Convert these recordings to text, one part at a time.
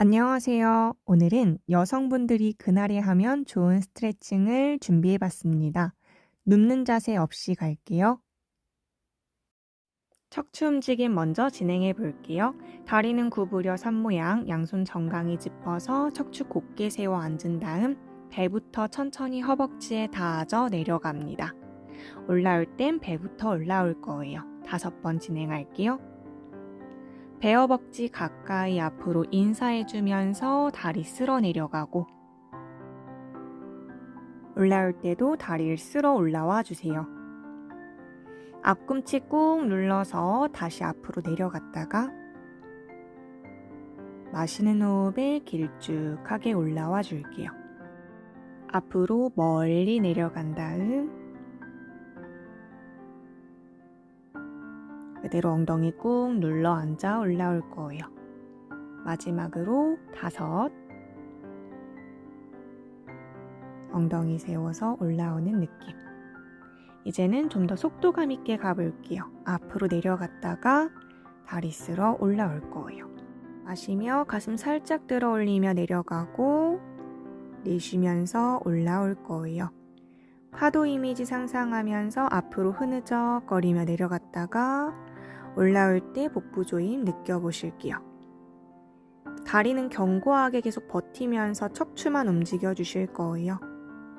안녕하세요. 오늘은 여성분들이 그날에 하면 좋은 스트레칭을 준비해 봤습니다. 눕는 자세 없이 갈게요. 척추 움직임 먼저 진행해 볼게요. 다리는 구부려 산모양, 양손 정강이 짚어서 척추 곧게 세워 앉은 다음 배부터 천천히 허벅지에 닿아져 내려갑니다. 올라올 땐 배부터 올라올 거예요. 5번 진행할게요. 배 허벅지 가까이 앞으로 인사해주면서 다리 쓸어 내려가고 올라올 때도 다리를 쓸어 올라와 주세요. 앞꿈치 꾹 눌러서 다시 앞으로 내려갔다가 마시는 호흡에 길쭉하게 올라와 줄게요. 앞으로 멀리 내려간 다음 그대로 엉덩이 꾹 눌러 앉아 올라올 거예요. 마지막으로 5, 엉덩이 세워서 올라오는 느낌. 이제는 좀 더 속도감 있게 가볼게요. 앞으로 내려갔다가 다리 쓸어 올라올 거예요. 마시며 가슴 살짝 들어 올리며 내려가고 내쉬면서 올라올 거예요. 파도 이미지 상상하면서 앞으로 흐느적거리며 내려갔다가 올라올 때 복부 조임 느껴보실게요. 다리는 견고하게 계속 버티면서 척추만 움직여 주실 거예요.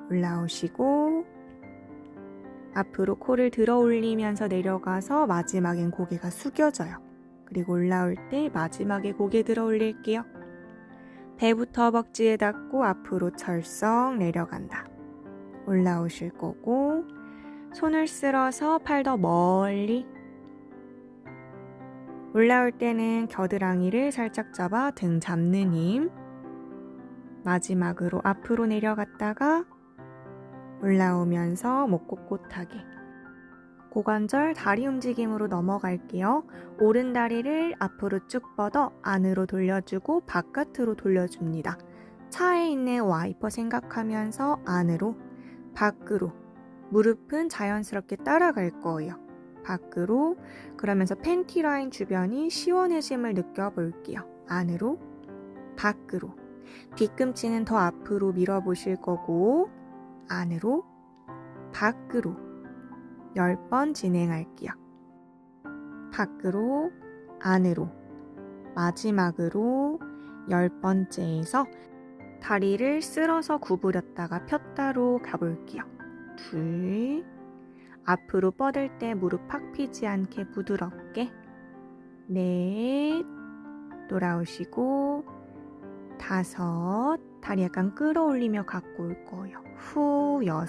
올라오시고 앞으로 코를 들어 올리면서 내려가서 마지막엔 고개가 숙여져요. 그리고 올라올 때 마지막에 고개 들어 올릴게요. 배부터 허벅지에 닿고 앞으로 철썩 내려간다. 올라오실 거고 손을 쓸어서 팔 더 멀리 올라올 때는 겨드랑이를 살짝 잡아 등 잡는 힘. 마지막으로 앞으로 내려갔다가 올라오면서 목 꼿꼿하게 고관절 다리 움직임으로 넘어갈게요. 오른 다리를 앞으로 쭉 뻗어 안으로 돌려주고 바깥으로 돌려줍니다. 차에 있는 와이퍼 생각하면서 안으로 밖으로 무릎은 자연스럽게 따라갈 거예요. 밖으로 그러면서 팬티 라인 주변이 시원해짐을 느껴볼게요. 안으로 밖으로 뒤꿈치는 더 앞으로 밀어보실 거고 안으로 밖으로 10번 진행할게요. 밖으로 안으로 마지막으로 10번째에서 다리를 쓸어서 구부렸다가 폈다로 가볼게요. 2 앞으로 뻗을 때 무릎 팍 피지 않게 부드럽게 4 돌아오시고 5 다리 약간 끌어올리며 갖고 올 거예요. 후 6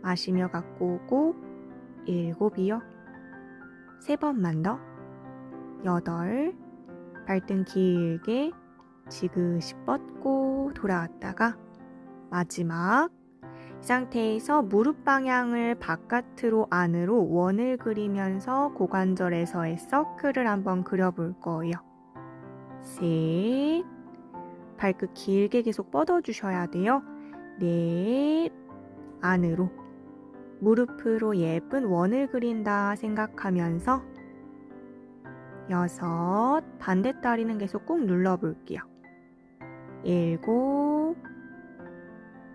마시며 갖고 오고 7이요. 3번만 더 8 발등 길게 지그시 뻗고 돌아왔다가 마지막 이 상태에서 무릎 방향을 바깥으로 안으로 원을 그리면서 고관절에서의 서클을 한번 그려볼 거예요. 3 발끝 길게 계속 뻗어주셔야 돼요. 4 안으로 무릎으로 예쁜 원을 그린다 생각하면서 6 반대 다리는 계속 꾹 눌러볼게요. 7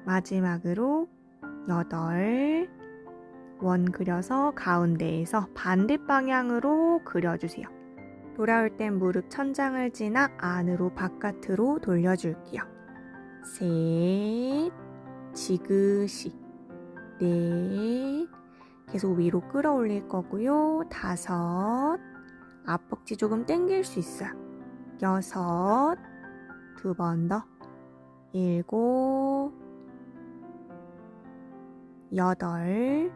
마지막으로 8 원 그려서 가운데에서 반대 방향으로 그려주세요. 돌아올 땐 무릎 천장을 지나 안으로 바깥으로 돌려줄게요. 3 지그시 4 계속 위로 끌어올릴 거고요. 5 앞벅지 조금 당길 수 있어요. 6 2번 더 7 8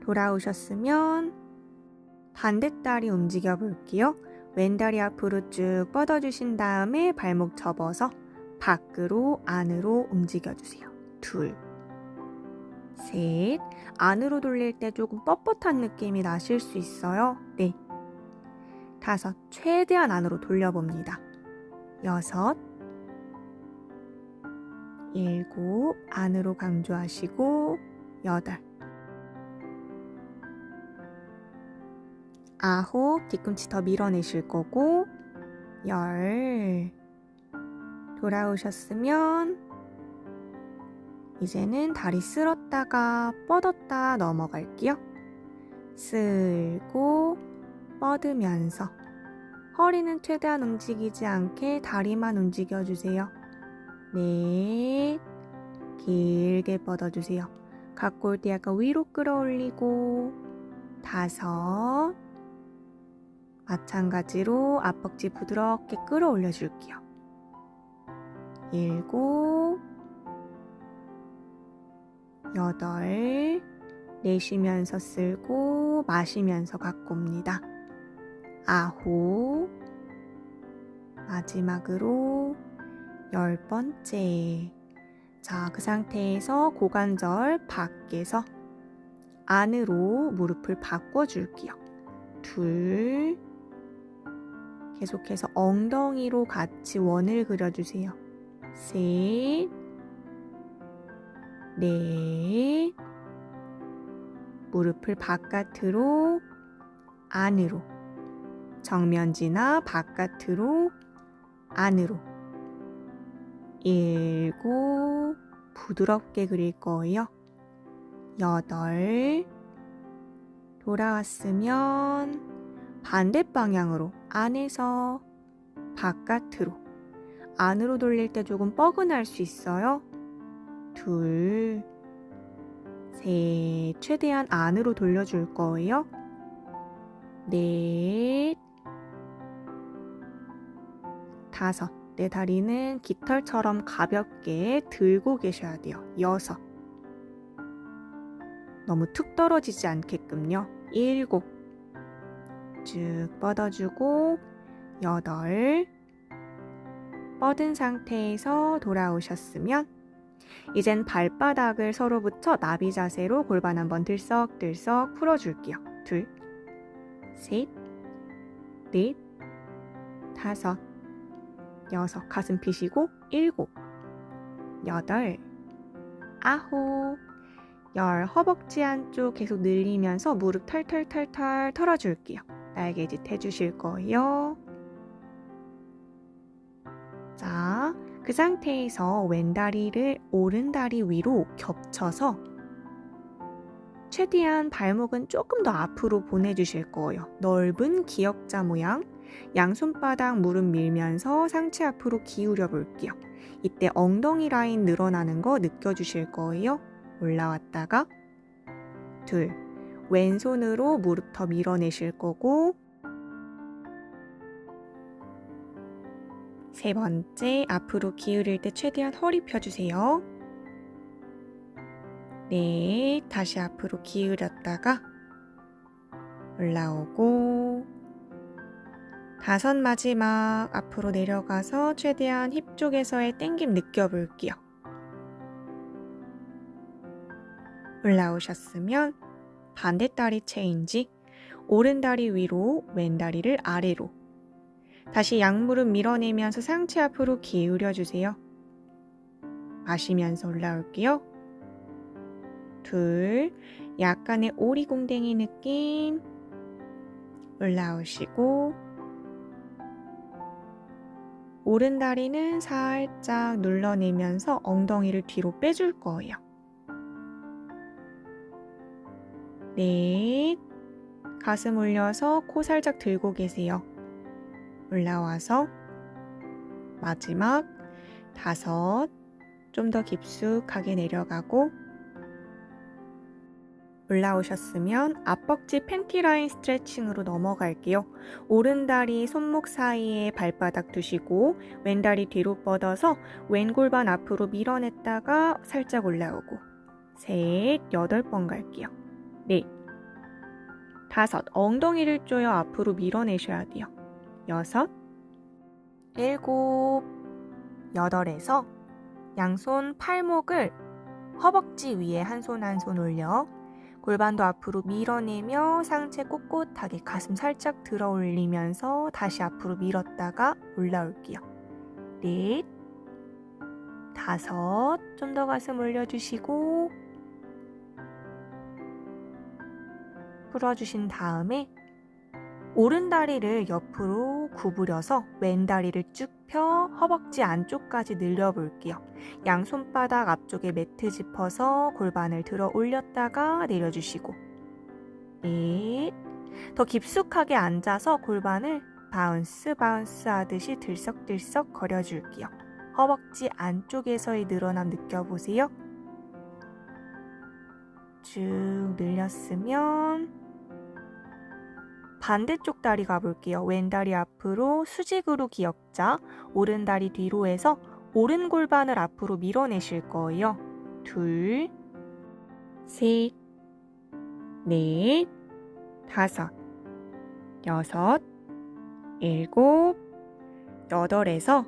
돌아오셨으면 반대다리 움직여 볼게요. 왼다리 앞으로 쭉 뻗어주신 다음에 발목 접어서 밖으로 안으로 움직여주세요. 2 3 안으로 돌릴 때 조금 뻣뻣한 느낌이 나실 수 있어요. 5 최대한 안으로 돌려봅니다. 6 7 안으로 강조하시고 8 9 뒤꿈치 더 밀어내실 거고 10 돌아오셨으면 이제는 다리 쓸었다가 뻗었다 넘어갈게요. 쓸고 뻗으면서 허리는 최대한 움직이지 않게 다리만 움직여주세요. 넷, 길게 뻗어주세요. 갖고 올 때 약간 위로 끌어올리고 다섯, 마찬가지로 앞벅지 부드럽게 끌어올려줄게요. 일곱, 여덟, 내쉬면서 쓸고 마시면서 갖고 옵니다. 아홉, 마지막으로 10번째. 자, 그 상태에서 고관절 밖에서 안으로 무릎을 바꿔줄게요. 둘, 계속해서 엉덩이로 같이 원을 그려주세요. 셋, 넷, 무릎을 바깥으로, 안으로, 정면지나 바깥으로, 안으로. 일곱, 부드럽게 그릴 거예요. 여덟, 돌아왔으면 반대 방향으로 안에서 바깥으로. 안으로 돌릴 때 조금 뻐근할 수 있어요. 둘, 셋, 최대한 안으로 돌려줄 거예요. 넷, 다섯, 내 다리는 깃털처럼 가볍게 들고 계셔야 돼요. 여섯, 너무 툭 떨어지지 않게끔요. 일곱, 쭉 뻗어주고 여덟, 뻗은 상태에서 돌아오셨으면 이젠 발바닥을 서로 붙여 나비 자세로 골반 한번 들썩들썩 풀어줄게요. 둘, 셋, 넷, 다섯, 여섯, 가슴 펴시고 일곱, 여덟, 아홉, 열, 허벅지 안쪽 계속 늘리면서 무릎 털털털털 털어줄게요. 날개짓 해주실 거예요. 자, 그 상태에서 왼다리를 오른다리 위로 겹쳐서 최대한 발목은 조금 더 앞으로 보내주실 거예요. 넓은 기역자 모양, 양손바닥 무릎 밀면서 상체 앞으로 기울여 볼게요. 이때 엉덩이 라인 늘어나는 거 느껴주실 거예요. 올라왔다가 둘, 왼손으로 무릎 더 밀어내실 거고 세 번째, 앞으로 기울일 때 최대한 허리 펴주세요. 네, 다시 앞으로 기울였다가 올라오고 다섯, 마지막 앞으로 내려가서 최대한 힙 쪽에서의 땡김 느껴볼게요. 올라오셨으면 반대다리 체인지, 오른다리 위로, 왼다리를 아래로. 다시 양무릎 밀어내면서 상체 앞으로 기울여주세요. 마시면서 올라올게요. 둘, 약간의 오리공댕이 느낌. 올라오시고 오른다리는 살짝 눌러내면서 엉덩이를 뒤로 빼줄 거예요. 넷, 가슴 올려서 코 살짝 들고 계세요. 올라와서 마지막 다섯, 좀 더 깊숙하게 내려가고 올라오셨으면 앞벅지 팬티 라인 스트레칭으로 넘어갈게요. 오른다리 손목 사이에 발바닥 두시고 왼다리 뒤로 뻗어서 왼 골반 앞으로 밀어냈다가 살짝 올라오고 셋, 8번 갈게요. 넷, 다섯, 엉덩이를 조여 앞으로 밀어내셔야 돼요. 여섯, 일곱, 여덟에서 양손 팔목을 허벅지 위에 한 손 한 손 올려 골반도 앞으로 밀어내며 상체 꼿꼿하게 가슴 살짝 들어 올리면서 다시 앞으로 밀었다가 올라올게요. 넷, 다섯, 좀 더 가슴 올려주시고 풀어주신 다음에 오른다리를 옆으로 구부려서 왼다리를 쭉 펴 허벅지 안쪽까지 늘려볼게요. 양손바닥 앞쪽에 매트 짚어서 골반을 들어 올렸다가 내려주시고 넷. 더 깊숙하게 앉아서 골반을 바운스 하듯이 들썩들썩 거려줄게요. 허벅지 안쪽에서의 늘어남 느껴보세요. 쭉 늘렸으면 반대쪽 다리 가볼게요. 왼다리 앞으로 수직으로 기역자, 오른다리 뒤로 해서 오른 골반을 앞으로 밀어내실 거예요. 둘, 셋, 넷, 다섯, 여섯, 일곱, 여덟에서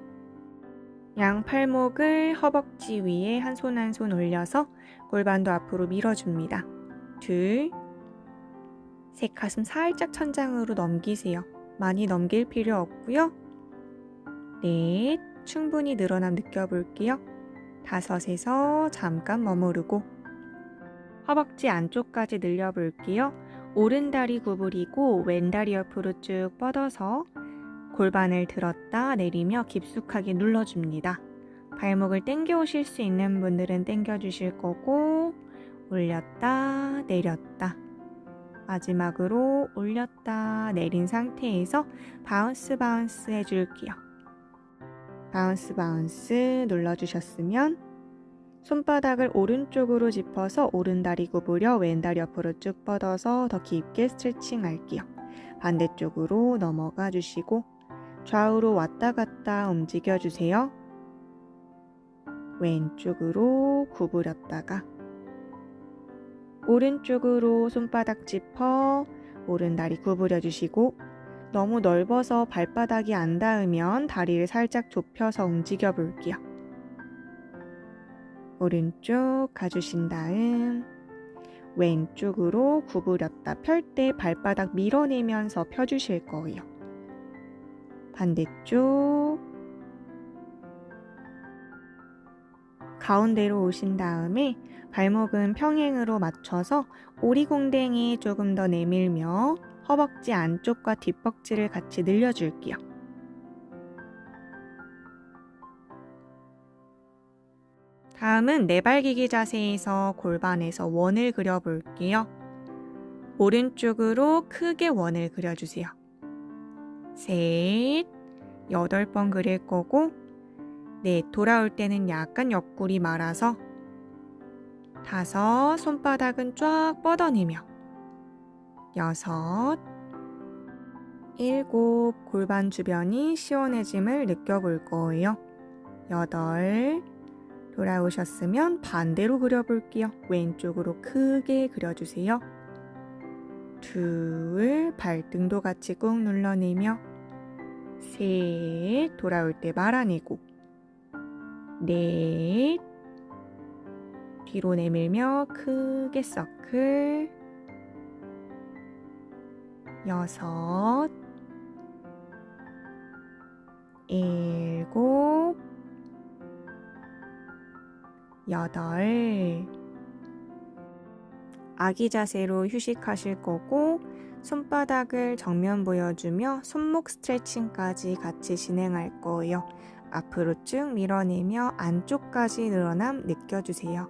양 팔목을 허벅지 위에 한 손 한 손 올려서 골반도 앞으로 밀어줍니다. 둘, 셋, 가슴 살짝 천장으로 넘기세요. 많이 넘길 필요 없고요. 넷, 충분히 늘어남 느껴볼게요. 다섯에서 잠깐 머무르고 허벅지 안쪽까지 늘려볼게요. 오른다리 구부리고 왼다리 옆으로 쭉 뻗어서 골반을 들었다 내리며 깊숙하게 눌러줍니다. 발목을 당겨 오실 수 있는 분들은 당겨 주실 거고 올렸다 내렸다 마지막으로 올렸다 내린 상태에서 바운스 해줄게요. 바운스 눌러주셨으면 손바닥을 오른쪽으로 짚어서 오른다리 구부려 왼다리 옆으로 쭉 뻗어서 더 깊게 스트레칭 할게요. 반대쪽으로 넘어가 주시고 좌우로 왔다 갔다 움직여 주세요. 왼쪽으로 구부렸다가 오른쪽으로 손바닥 짚어 오른다리 구부려 주시고 너무 넓어서 발바닥이 안 닿으면 다리를 살짝 좁혀서 움직여 볼게요. 오른쪽 가주신 다음 왼쪽으로 구부렸다 펼 때 발바닥 밀어내면서 펴주실 거예요. 반대쪽 가운데로 오신 다음에 발목은 평행으로 맞춰서 오리공댕이 조금 더 내밀며 허벅지 안쪽과 뒷벅지를 같이 늘려줄게요. 다음은 내발기기 자세에서 골반에서 원을 그려볼게요. 오른쪽으로 크게 원을 그려주세요. 셋, 8번 그릴 거고 넷, 돌아올 때는 약간 옆구리 말아서 다섯, 손바닥은 쫙 뻗어내며 여섯, 일곱, 골반 주변이 시원해짐을 느껴볼 거예요. 여덟, 돌아오셨으면 반대로 그려볼게요. 왼쪽으로 크게 그려주세요. 둘, 발등도 같이 꾹 눌러내며 셋, 돌아올 때 말아내고 넷, 뒤로 내밀며 크게 서클 여섯, 일곱, 여덟. 아기 자세로 휴식하실 거고 손바닥을 정면 보여주며 손목 스트레칭까지 같이 진행할 거예요. 앞으로 쭉 밀어내며 안쪽까지 늘어남 느껴주세요.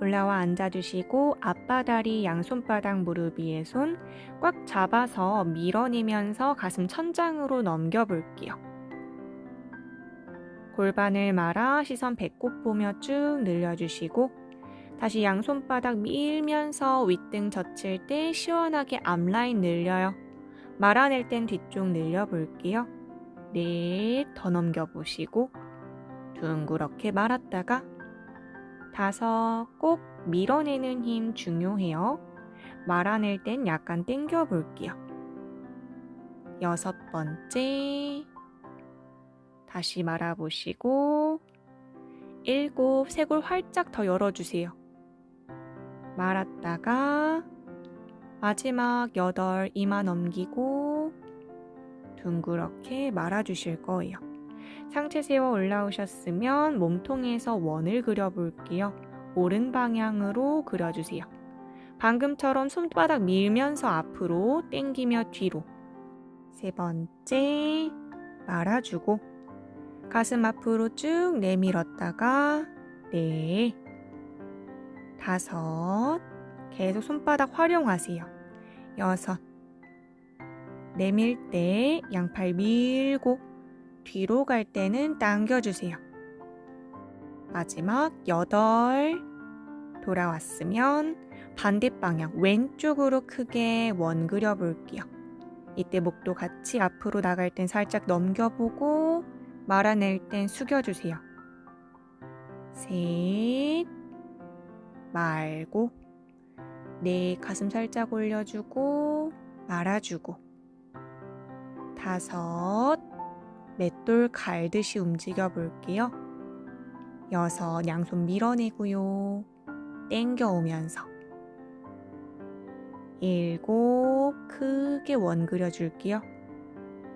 올라와 앉아주시고 앞바다리 양손바닥 무릎 위에 손 꽉 잡아서 밀어내면서 가슴 천장으로 넘겨볼게요. 골반을 말아 시선 배꼽 보며 쭉 늘려주시고 다시 양손바닥 밀면서 윗등 젖힐 때 시원하게 앞라인 늘려요. 말아낼 땐 뒤쪽 늘려볼게요. 넷, 더 넘겨보시고 둥그렇게 말았다가 다섯, 꼭 밀어내는 힘 중요해요. 말아낼 땐 약간 당겨 볼게요. 여섯 번째, 다시 말아보시고 일곱, 쇄골 활짝 더 열어주세요. 말았다가 마지막 여덟, 이마 넘기고 둥그렇게 말아주실 거예요. 상체 세워 올라오셨으면 몸통에서 원을 그려볼게요. 오른 방향으로 그려주세요. 방금처럼 손바닥 밀면서 앞으로 당기며 뒤로. 세 번째, 말아주고 가슴 앞으로 쭉 내밀었다가 네, 다섯, 계속 손바닥 활용하세요. 여섯, 내밀 때 양팔 밀고 뒤로 갈 때는 당겨주세요. 마지막 여덟, 돌아왔으면 반대 방향 왼쪽으로 크게 원 그려볼게요. 이때 목도 같이 앞으로 나갈 땐 살짝 넘겨보고 말아낼 땐 숙여주세요. 셋, 말고 네, 가슴 살짝 올려주고 말아주고 다섯, 맷돌 갈듯이 움직여 볼게요. 여섯, 양손 밀어내고요. 당겨오면서 일곱, 크게 원 그려줄게요.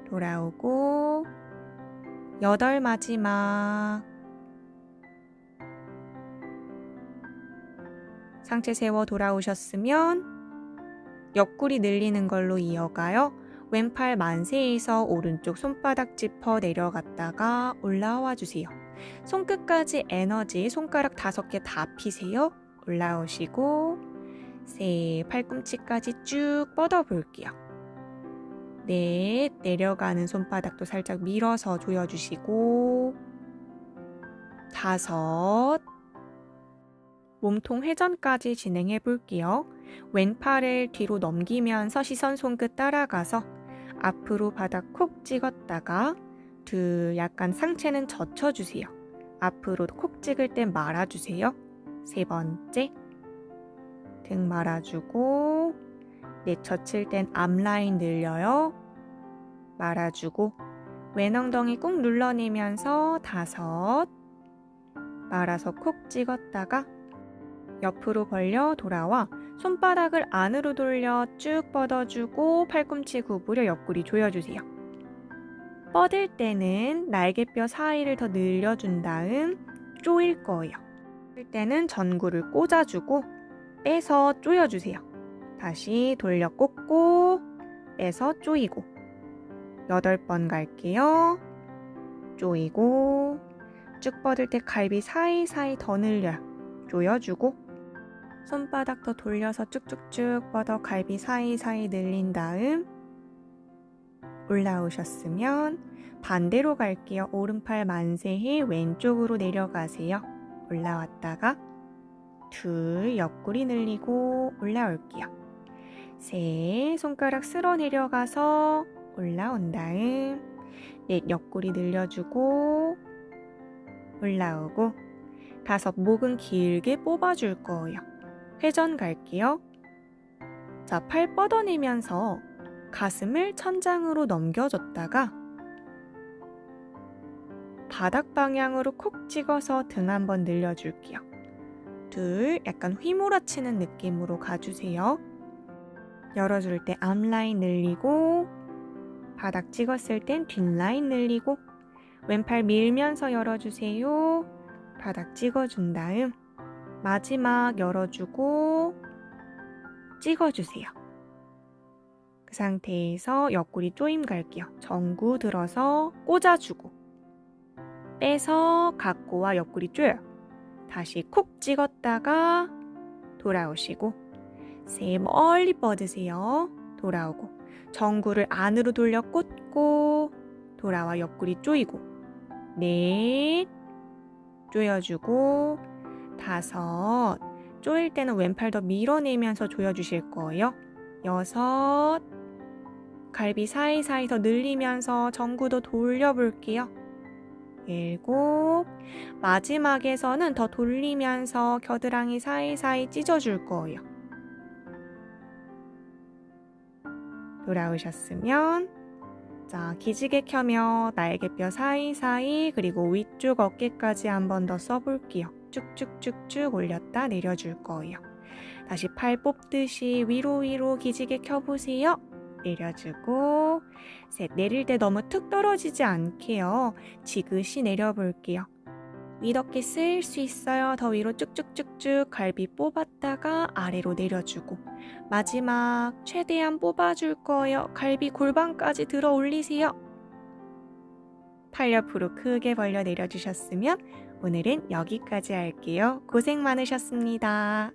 돌아오고 여덟, 마지막 상체 세워 돌아오셨으면 옆구리 늘리는 걸로 이어가요. 왼팔 만세에서 오른쪽 손바닥 짚어 내려갔다가 올라와 주세요. 손끝까지 에너지 손가락 5개 다 피세요. 올라오시고 셋, 팔꿈치까지 쭉 뻗어 볼게요. 넷, 내려가는 손바닥도 살짝 밀어서 조여주시고 다섯, 몸통 회전까지 진행해 볼게요. 왼팔을 뒤로 넘기면서 시선 손끝 따라가서 앞으로 바닥 콕 찍었다가 둘, 약간 상체는 젖혀주세요. 앞으로 콕 찍을 땐 말아주세요. 세 번째, 등 말아주고 넷, 젖힐 땐 앞라인 늘려요. 말아주고 왼 엉덩이 꾹 눌러내면서 다섯, 말아서 콕 찍었다가 옆으로 벌려 돌아와 손바닥을 안으로 돌려 쭉 뻗어주고 팔꿈치 구부려 옆구리 조여주세요. 뻗을 때는 날개뼈 사이를 더 늘려준 다음 조일 거예요. 뻗을 때는 전구를 꽂아주고 빼서 조여주세요. 다시 돌려 꽂고 빼서 조이고 8번 갈게요. 조이고 쭉 뻗을 때 갈비 사이사이 더 늘려요. 조여주고 손바닥 더 돌려서 쭉쭉쭉 뻗어 갈비 사이사이 늘린 다음 올라오셨으면 반대로 갈게요. 오른팔 만세해 왼쪽으로 내려가세요. 올라왔다가 둘, 옆구리 늘리고 올라올게요. 셋, 손가락 쓸어 내려가서 올라온 다음 넷, 옆구리 늘려주고 올라오고 다섯, 목은 길게 뽑아줄 거예요. 회전 갈게요. 자, 팔 뻗어내면서 가슴을 천장으로 넘겨줬다가 바닥 방향으로 콕 찍어서 등 한번 늘려줄게요. 둘, 약간 휘몰아치는 느낌으로 가주세요. 열어줄 때 앞라인 늘리고 바닥 찍었을 땐 뒷라인 늘리고 왼팔 밀면서 열어주세요. 바닥 찍어준 다음 마지막 열어주고 찍어주세요. 그 상태에서 옆구리 조임 갈게요. 전구 들어서 꽂아주고 빼서 각고와 옆구리 조여요. 다시 콕 찍었다가 돌아오시고 세, 멀리 뻗으세요. 돌아오고 전구를 안으로 돌려 꽂고 돌아와 옆구리 조이고 넷, 조여주고 다섯, 조일 때는 왼팔 더 밀어내면서 조여주실 거예요. 여섯, 갈비 사이사이 더 늘리면서 전구도 돌려볼게요. 일곱, 마지막에서는 더 돌리면서 겨드랑이 사이사이 찢어줄 거예요. 돌아오셨으면 자, 기지개 켜며 날개뼈 사이사이 그리고 위쪽 어깨까지 한 번 더 써볼게요. 쭉쭉쭉쭉 올렸다 내려줄 거예요. 다시 팔 뽑듯이 위로 기지개 켜보세요. 내려주고 셋, 내릴 때 너무 툭 떨어지지 않게요. 지그시 내려볼게요. 위덮개 쓸 수 있어요. 더 위로 쭉쭉쭉쭉 갈비 뽑았다가 아래로 내려주고 마지막 최대한 뽑아줄 거예요. 갈비 골반까지 들어 올리세요. 팔 옆으로 크게 벌려 내려주셨으면 오늘은 여기까지 할게요. 고생 많으셨습니다.